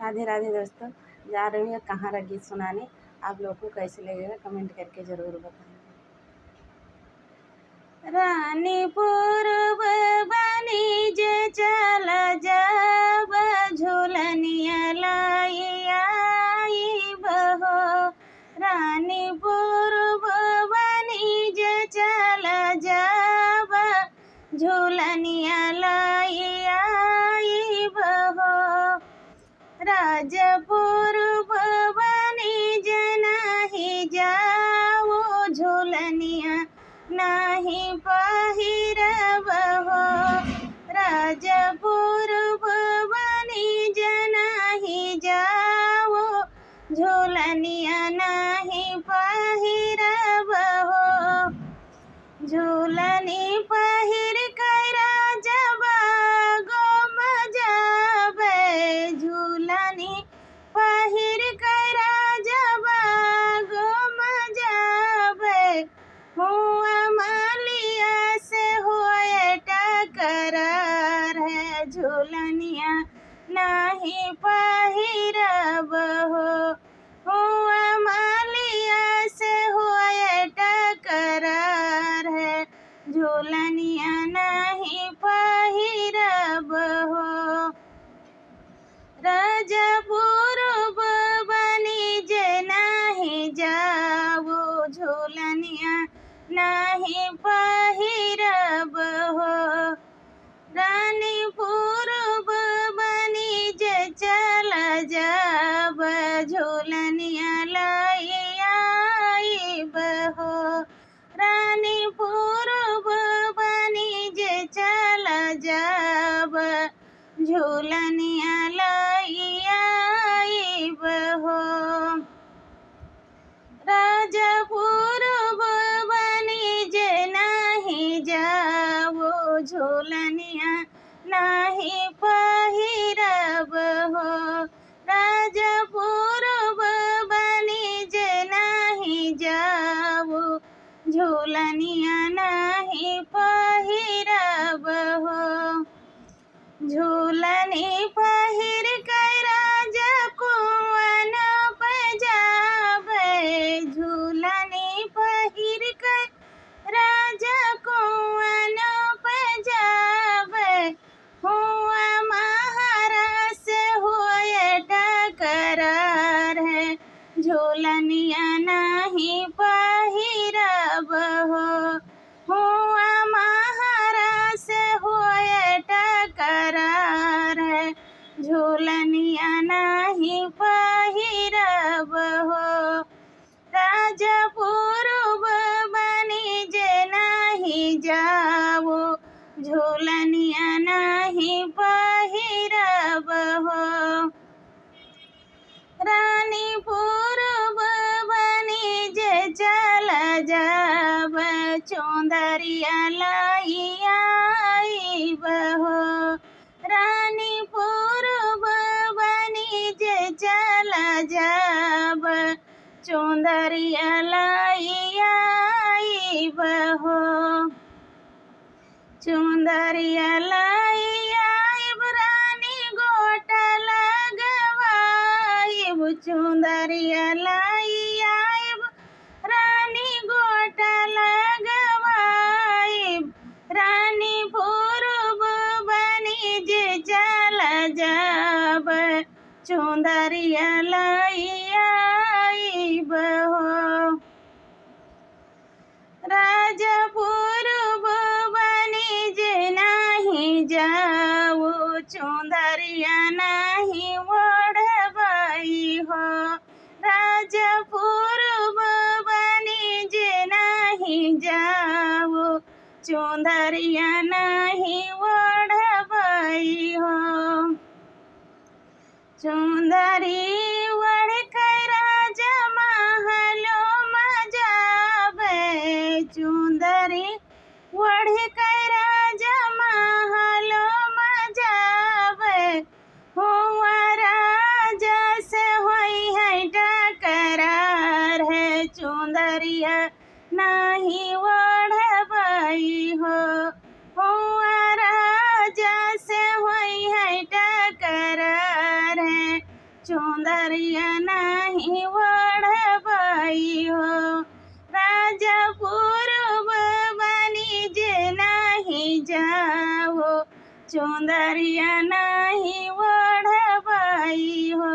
राधे राधे दोस्तों। जा रही हूँ कहाँ गीत सुनाने। आप लोगों को कैसे लगेगा कमेंट करके ज़रूर बताएं। रानीपुर बनीज चल जब झूलनिया लाइया बहो। रानीपुर बनीज चल जब झूलनिया लाइया बहो। राजपुर बनीज नाही जाओ झूलनिया नाही पहिरब हो। राजपुर बनीज नाही जाओ झूलनिया नाही पहिरब हो। झूलनी पहिर कर जब गोम जाबे। झूलनी पहिर कर जब गोम जाबे। हुआ मालिया से होए टकरार है झूलनिया नहीं पहिरब हो। हुआ मालिया से होए टकरार है झूलनिया नहीं पहिरब हो। राजपुर बनीज नहीं जाओ झूलनिया नहीं पहिरब हो। रानीपुर बनीज चल जब झूलनिया लाइया बहो। रानीपुर बनीज चल जब झूलनिया लाइया बहो। राजपुर बनीज नहीं जाओ झूलनिया नहीं पहिरब हो। राजपुर बनीज नहीं जाओ झूलनिया नहीं पहिरब हो। झूलनी पहिर कर कुआन पजाबे। झूलनी पहिर कर कुआन पजाबे। हुआ महाराज से हुए टकरार है झूलनिया नहीं पहिरब हो। हुआ महाराज से हुए टकरार है झूलनिया नहीं पहिरब हो। राजपुर बनीज नहीं जाओ झूलनिया नहीं पहिरब हो। रानीपुर बनीज चल जब चौंदरिया लाइया बहो। रानीपुर बनीज चल जब चौंदरिया लाइया बहो। चुंदरिया लाइया रानी गोट लगवाइब। चुंदरिया लाइया रानी गोट लगवाइब। रानीपुर बनीज चल जब चुंदरिया लाइया बहो। राजपुर बनीज नहीं जाओ चुंदरिया नहीं ओढ़बई हो। राजपुर बनीज नहीं जाओ चुंदरिया नहीं ओढ़बई हो। चुंदरी ओढ़ कर महलो मजाबे। चुंदरी ओढ़ कर महलो मजाबे। हुआ राजा से होई है टकरार है चुंदरिया नहीं ओढ़बई हो। हुआ राजा से होई चुंदरिया नहीं ओढ़बई हो। राजा पूर्व बनी जे नहीं जाओ, चुंदरिया नहीं ओढ़बई हो।